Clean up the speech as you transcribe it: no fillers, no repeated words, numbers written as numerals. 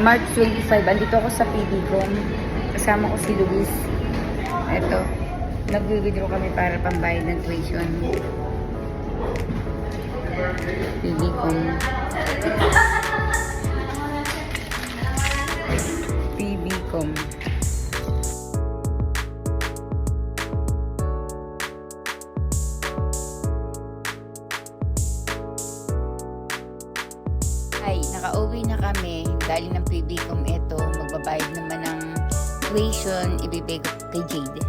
March 25, andito ako sa PBCom. Kasama ko si Luis. Ito, nag-withdraw kami para pambayad ng tuition. PBCom. PBCom. Ay, nakauwi na kami. Galing ng PBCom ito. Magbabayad naman ng tuition. Ibibigay ko kay Jade.